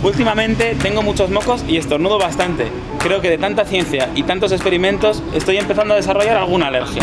Últimamente tengo muchos mocos y estornudo bastante. Creo que de tanta ciencia y tantos experimentos estoy empezando a desarrollar alguna alergia.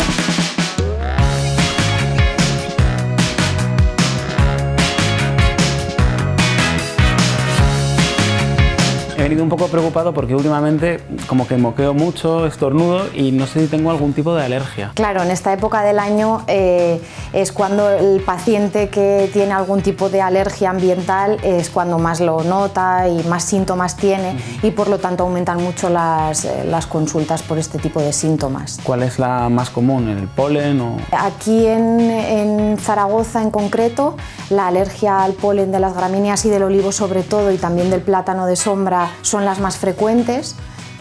He venido un poco preocupado porque últimamente como que moqueo mucho, estornudo y no sé si tengo algún tipo de alergia. Claro, en esta época del año es cuando el paciente que tiene algún tipo de alergia ambiental es cuando más lo nota y más síntomas tiene y por lo tanto aumentan mucho las consultas por este tipo de síntomas. ¿Cuál es la más común? ¿El polen o...? Aquí en Zaragoza en concreto, la alergia al polen de las gramíneas y del olivo sobre todo y también del plátano de sombra son las más frecuentes.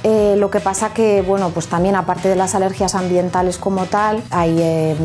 Lo que pasa que, bueno, pues también aparte de las alergias ambientales como tal, hay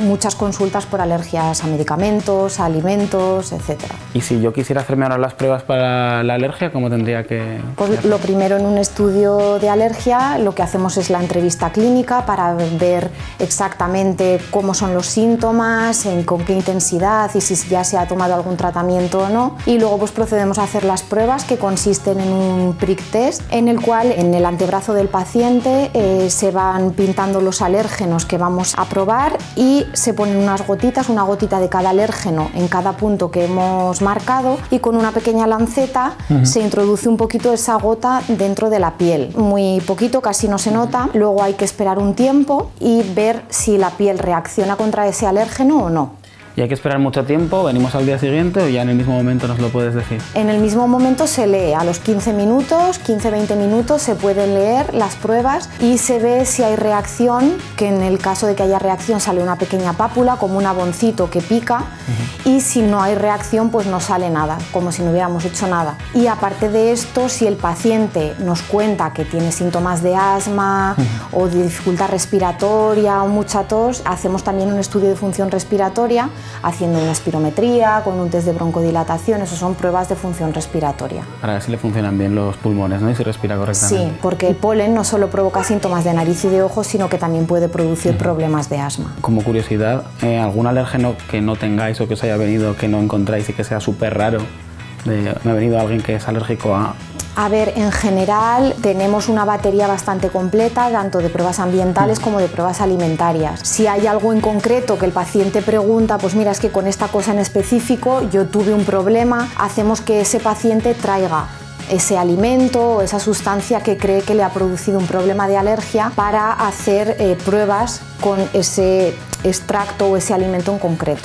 muchas consultas por alergias a medicamentos, a alimentos, etc. Y si yo quisiera hacerme ahora las pruebas para la alergia, ¿cómo tendría que...? Pues lo primero, en un estudio de alergia lo que hacemos es la entrevista clínica para ver exactamente cómo son los síntomas, con qué intensidad y si ya se ha tomado algún tratamiento o no. Y luego pues procedemos a hacer las pruebas que consisten en un prick test en el cual en el antebrazo del paciente se van pintando los alérgenos que vamos a probar y se ponen unas gotitas, una gotita de cada alérgeno en cada punto que hemos marcado y con una pequeña lanceta se introduce un poquito esa gota dentro de la piel. Muy poquito, casi no se nota. Luego hay que esperar un tiempo y ver si la piel reacciona contra ese alérgeno o no. ¿Y hay que esperar mucho tiempo? ¿Venimos al día siguiente o ya en el mismo momento nos lo puedes decir? En el mismo momento se lee, a los 15 minutos, 15-20 minutos se pueden leer las pruebas y se ve si hay reacción, que en el caso de que haya reacción sale una pequeña pápula como un aboncito que pica y si no hay reacción pues no sale nada, como si no hubiéramos hecho nada. Y aparte de esto, si el paciente nos cuenta que tiene síntomas de asma o de dificultad respiratoria o mucha tos, hacemos también un estudio de función respiratoria haciendo una espirometría, con un test de broncodilatación, eso son pruebas de función respiratoria. Para ver si le funcionan bien los pulmones, ¿no? Y si respira correctamente. Sí, porque el polen no solo provoca síntomas de nariz y de ojos, sino que también puede producir problemas de asma. Como curiosidad, ¿algún alérgeno que no tengáis o que os haya venido que no encontráis y que sea súper raro? Me ha venido alguien que es alérgico a... A ver, en general tenemos una batería bastante completa, tanto de pruebas ambientales como de pruebas alimentarias. Si hay algo en concreto que el paciente pregunta, pues mira, es que con esta cosa en específico yo tuve un problema, hacemos que ese paciente traiga ese alimento o esa sustancia que cree que le ha producido un problema de alergia para hacer pruebas con ese extracto o ese alimento en concreto.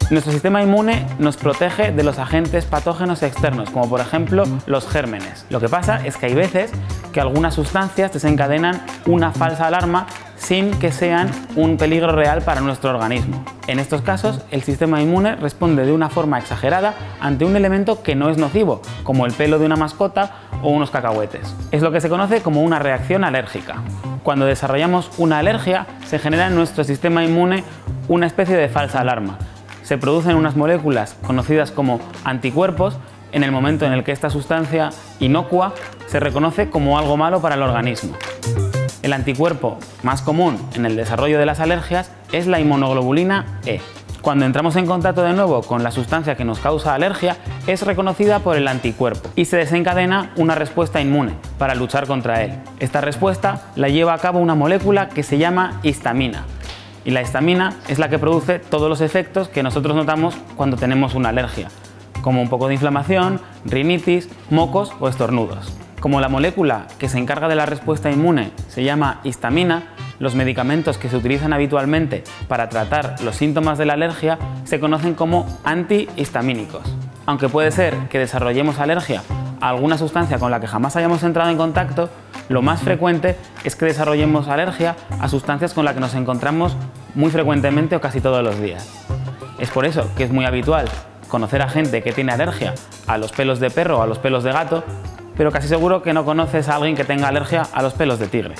Nuestro sistema inmune nos protege de los agentes patógenos externos, como por ejemplo los gérmenes. Lo que pasa es que hay veces que algunas sustancias desencadenan una falsa alarma sin que sean un peligro real para nuestro organismo. En estos casos, el sistema inmune responde de una forma exagerada ante un elemento que no es nocivo, como el pelo de una mascota o unos cacahuetes. Es lo que se conoce como una reacción alérgica. Cuando desarrollamos una alergia, se genera en nuestro sistema inmune una especie de falsa alarma. Se producen unas moléculas conocidas como anticuerpos en el momento en el que esta sustancia inocua se reconoce como algo malo para el organismo. El anticuerpo más común en el desarrollo de las alergias es la inmunoglobulina E. Cuando entramos en contacto de nuevo con la sustancia que nos causa alergia, es reconocida por el anticuerpo y se desencadena una respuesta inmune para luchar contra él. Esta respuesta la lleva a cabo una molécula que se llama histamina. Y la histamina es la que produce todos los efectos que nosotros notamos cuando tenemos una alergia, como un poco de inflamación, rinitis, mocos o estornudos. Como la molécula que se encarga de la respuesta inmune se llama histamina, los medicamentos que se utilizan habitualmente para tratar los síntomas de la alergia se conocen como antihistamínicos. Aunque puede ser que desarrollemos alergia a alguna sustancia con la que jamás hayamos entrado en contacto, lo más frecuente es que desarrollemos alergia a sustancias con las que nos encontramos muy frecuentemente o casi todos los días. Es por eso que es muy habitual conocer a gente que tiene alergia a los pelos de perro o a los pelos de gato, pero casi seguro que no conoces a alguien que tenga alergia a los pelos de tigre.